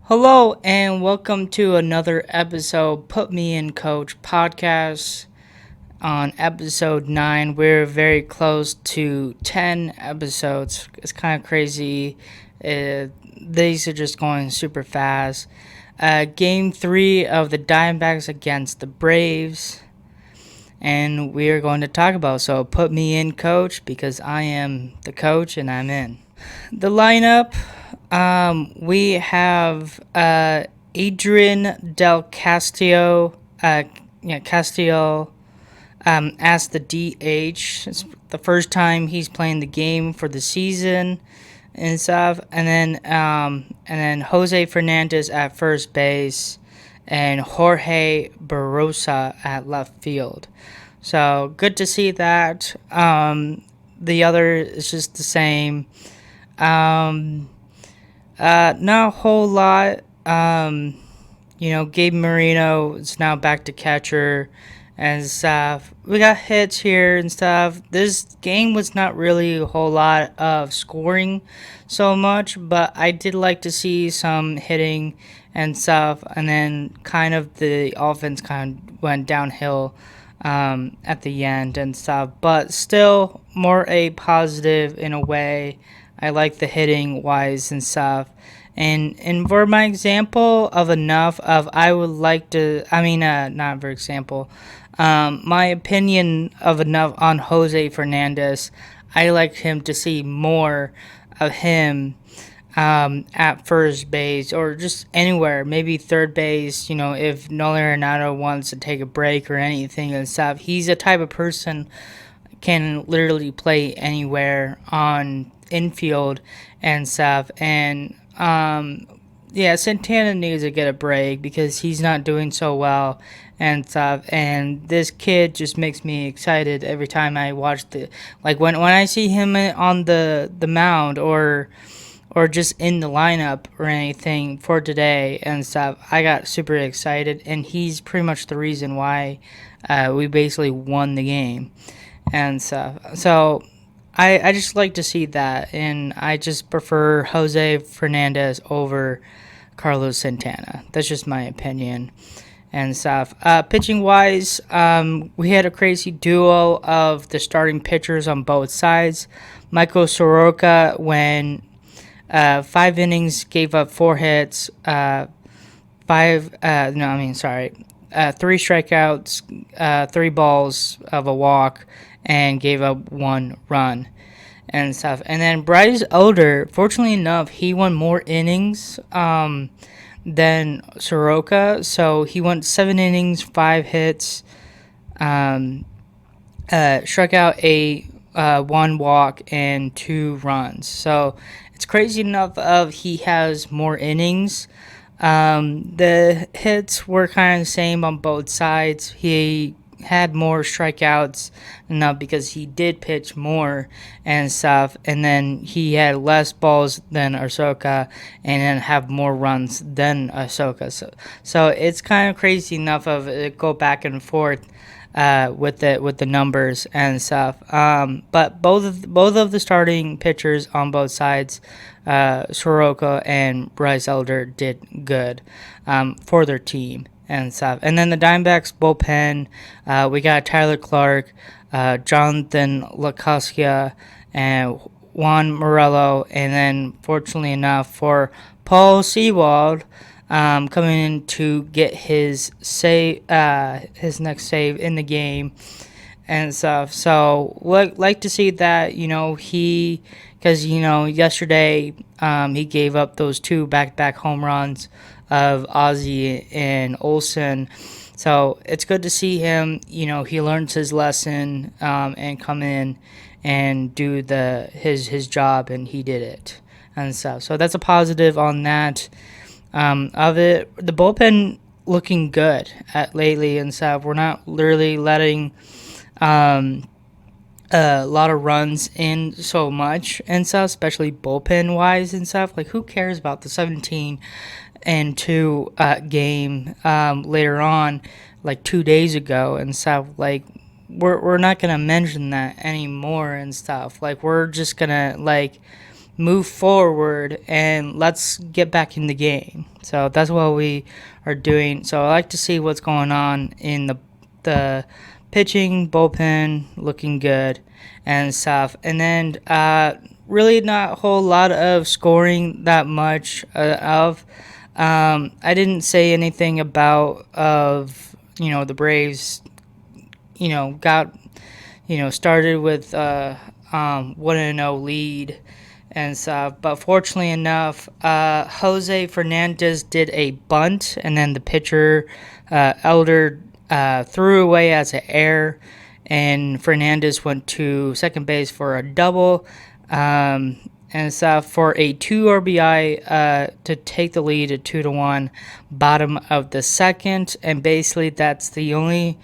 Hello and welcome to another episode Put Me in Coach podcast. On episode 9, we're very close to 10 episodes. It's kind of crazy. These are just going super fast. Game 3 of the Diamondbacks against the Braves. And we are going to talk about. So put me in, coach, because I am the coach and I'm in. The lineup, we have Adrian Del Castillo, Castillo, as the DH. It's the first time he's playing the game for the season and stuff. And then Jose Fernandez at first base, and Jorge Barosa at left field. So good to see that. The other is just the same. Not a whole lot. Gabe Marino is now back to catcher and stuff. We got hits here and stuff. This game was not really a whole lot of scoring so much, but I did like to see some hitting and stuff. And then kind of the offense kind of went downhill at the end and stuff. But still more a positive in a way. I like the hitting wise and stuff. And for my example of enough of I would like to, not for example, my opinion of enough on Jose Fernandez, I like him to see more of him at first base or just anywhere, maybe third base, if Nolan Arenado wants to take a break or anything and stuff. He's a type of person can literally play anywhere on infield and stuff. And Santana needs to get a break because he's not doing so well and stuff. And this kid just makes me excited every time I watch when I see him on the mound or just in the lineup or anything for today and stuff. I got super excited, and he's pretty much the reason why we basically won the game and stuff. So I just like to see that, and I just prefer Jose Fernandez over Carlos Santana. That's just my opinion and stuff. Pitching wise, we had a crazy duo of the starting pitchers on both sides. Michael Soroka, when 5 innings, gave up 4 hits, 3 strikeouts, 3 balls of a walk, and gave up 1 run and stuff. And then Bryce Elder, fortunately enough, he won more innings than Soroka. So he went 7 innings, 5 hits, struck out 1 walk, and 2 runs. So it's crazy enough of he has more innings. The hits were kind of the same on both sides. He had more strikeouts enough because he did pitch more and stuff, and then he had less balls than Ahsoka and then have more runs than Ahsoka. So it's kind of crazy enough of it go back and forth with the numbers and stuff. But both of the starting pitchers on both sides, Soroka and Bryce Elder, did good for their team and stuff. And then the Diamondbacks bullpen, we got Tyler Clark, Jonathan LaCascia, and Juan Morello, and then fortunately enough for Paul Sewald, coming in to get his next save in the game and stuff. So like to see that, because yesterday he gave up those 2 back-to-back home runs of Ozzie and Olsen. So it's good to see him. He learns his lesson and come in and do his job, and he did it and stuff. So that's a positive on that. Of it, the bullpen looking good lately and stuff. We're not literally letting a lot of runs in so much and stuff, especially bullpen wise and stuff. Like, who cares about the 17-2 game later on, like 2 days ago and stuff? Like, we're not gonna mention that anymore and stuff. Like, we're just gonna move forward and let's get back in the game. So that's what we are doing. So I like to see what's going on in the pitching bullpen, looking good and stuff. And then really not a whole lot of scoring that much of. I didn't say anything about the Braves got started with 1-0 lead and stuff. But fortunately enough, Jose Fernandez did a bunt, and then the pitcher, Elder, threw away as an error, and Fernandez went to second base for a double. And stuff for a 2 RBI to take the lead at 2-1, bottom of the second, and basically that's the only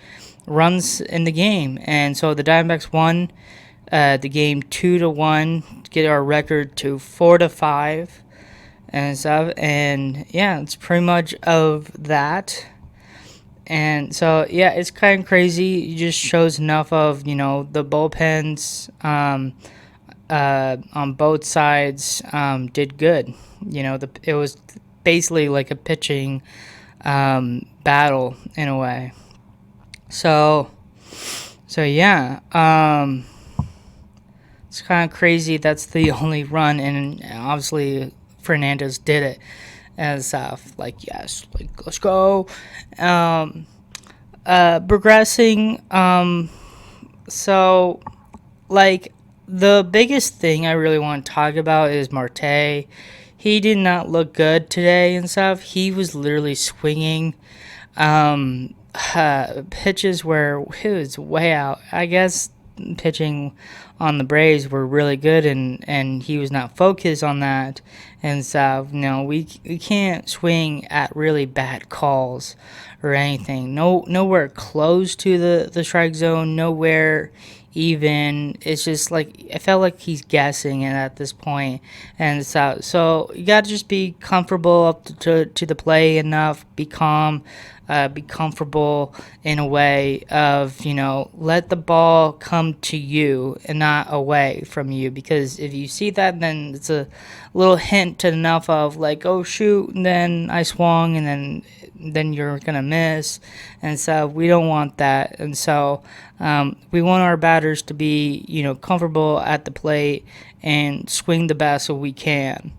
runs in the game. And so the Diamondbacks won the game 2-1, get our record to 4-5 and stuff. And yeah, it's pretty much of that. And so yeah, it's kind of crazy. It just shows enough of the bullpens on both sides did good. It was basically like a pitching battle in a way. So yeah, it's kind of crazy. That's the only run, and obviously Fernandez did it as yes, let's go. Progressing. So the biggest thing I really want to talk about is Marte. He did not look good today and stuff. He was literally swinging pitches where he was way out. I guess pitching on the Braves were really good, and he was not focused on that. And stuff. We can't swing at really bad calls or anything. Nowhere close to the strike zone. Nowhere even. It's just I felt like he's guessing it at this point. And so you got to just be comfortable up to the play enough, be calm, be comfortable in a way of let the ball come to you and not away from you, because if you see that, then it's a little hint enough of oh shoot, and then I swung, and then you're gonna miss. And so we don't want that. And so we want our batters to be comfortable at the plate and swing the best so we can.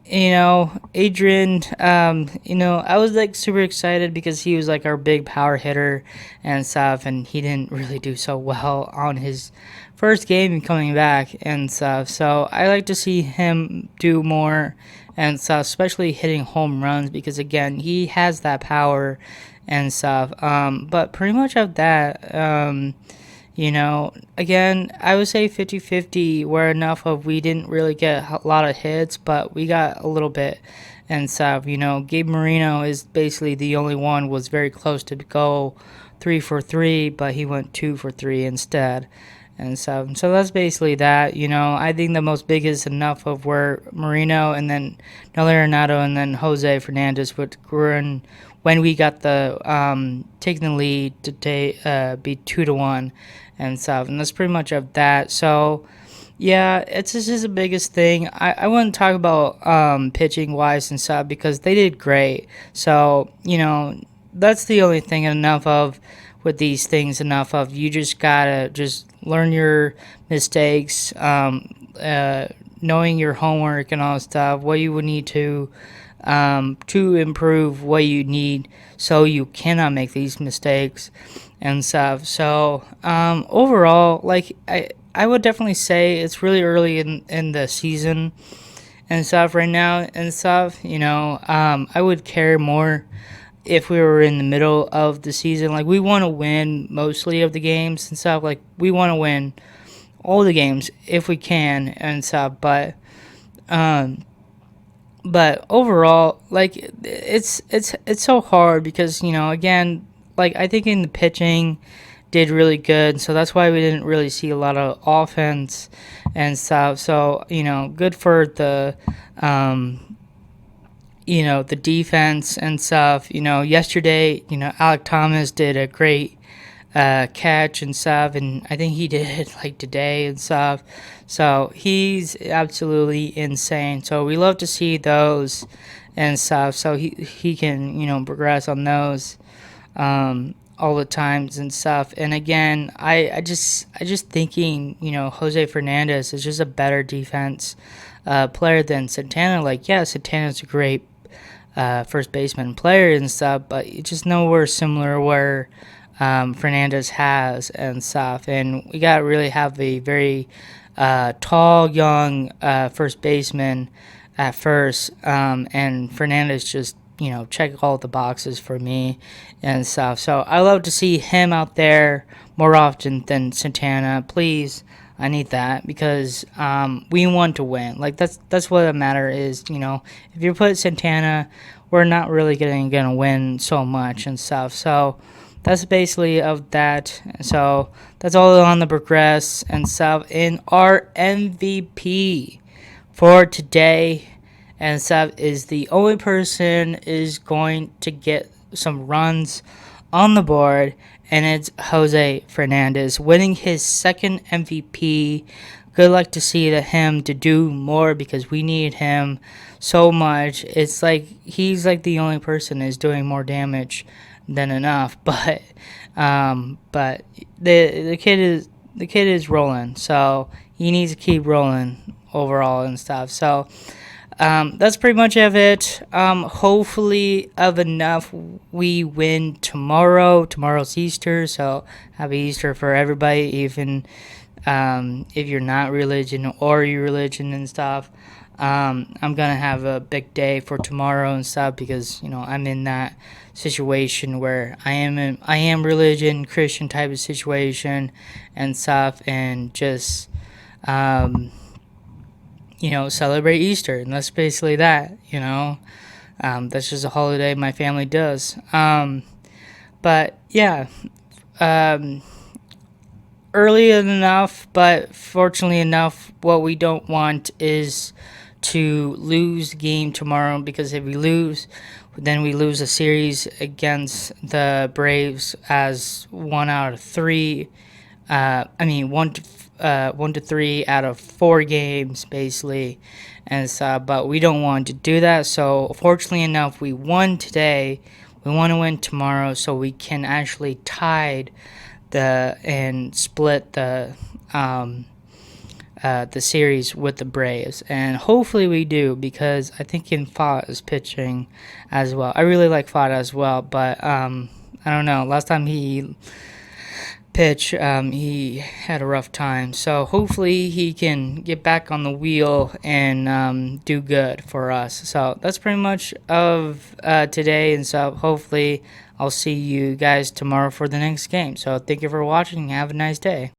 Adrian, I was super excited because he was our big power hitter and stuff, and he didn't really do so well on his first game coming back and stuff. So I like to see him do more and stuff, especially hitting home runs, because again, he has that power and stuff. But pretty much of that, again, I would say 50-50, where enough of we didn't really get a lot of hits, but we got a little bit and stuff. Gabe Marino is basically the only one was very close to go 3 for 3, but he went 2 for 3 instead. And so that's basically that. I think the most big is enough of where Marino and then Nolan Arenado and then Jose Fernandez would run when we got the taking the lead to be 2-1 and stuff. And that's pretty much of that. So yeah, this is the biggest thing. I want to talk about pitching wise and stuff, because they did great. So that's the only thing enough of with these things. Enough of you just gotta just learn your mistakes, knowing your homework and all that stuff, what you would need to improve, what you need so you cannot make these mistakes and stuff. So overall, I would definitely say it's really early in the season and stuff right now and stuff. I would care more if we were in the middle of the season. We want to win mostly of the games and stuff. We want to win all the games if we can and stuff. But overall, it's so hard because again, I think in the pitching did really good, so that's why we didn't really see a lot of offense and stuff. So good for the the defense and stuff. Yesterday, Alec Thomas did a great catch and stuff, and I think he did it like today and stuff. So he's absolutely insane. So we love to see those and stuff. So he can progress on those all the times and stuff. And again, I just thinking Jose Fernandez is just a better defense player than Santana. Like, yeah, Santana's a great first baseman player and stuff, but it's just nowhere similar where Fernandez has and stuff. And we got to really have a very tall, young first baseman at first, and Fernandez just check all the boxes for me and stuff. So I love to see him out there more often than Santana. Please, I need that because we want to win. Like that's what the matter is. If you put Santana, we're not really gonna win so much and stuff. So that's basically of that. So that's all on the progress and stuff. In our MVP for today and stuff is the only person is going to get some runs on the board, and it's Jose Fernandez winning his second MVP. Good luck to see him to do more because we need him so much. It's like he's like the only person is doing more damage than enough, but the kid is rolling, so he needs to keep rolling overall and stuff. So that's pretty much of it. Hopefully of enough we win tomorrow. Tomorrow's Easter, so happy Easter for everybody, even if you're not religion or you're religion and stuff. I'm gonna have a big day for tomorrow and stuff because I'm in that situation where I am religion Christian type of situation and stuff, and just celebrate Easter, and that's basically that. That's just a holiday my family does. But yeah, early enough, but fortunately enough, what we don't want is to lose the game tomorrow, because if we lose, then we lose a series against the Braves as 1 out of 3. One to 3 out of 4 games basically, and but we don't want to do that. So fortunately enough, we won today. We want to win tomorrow so we can actually tie and split the series with the Braves, and hopefully we do, because I think Fata is pitching as well. I really like Fata as well, but I don't know. Last time he pitched, he had a rough time. So hopefully he can get back on the wheel and do good for us. So that's pretty much of today, and so hopefully I'll see you guys tomorrow for the next game. So thank you for watching. Have a nice day.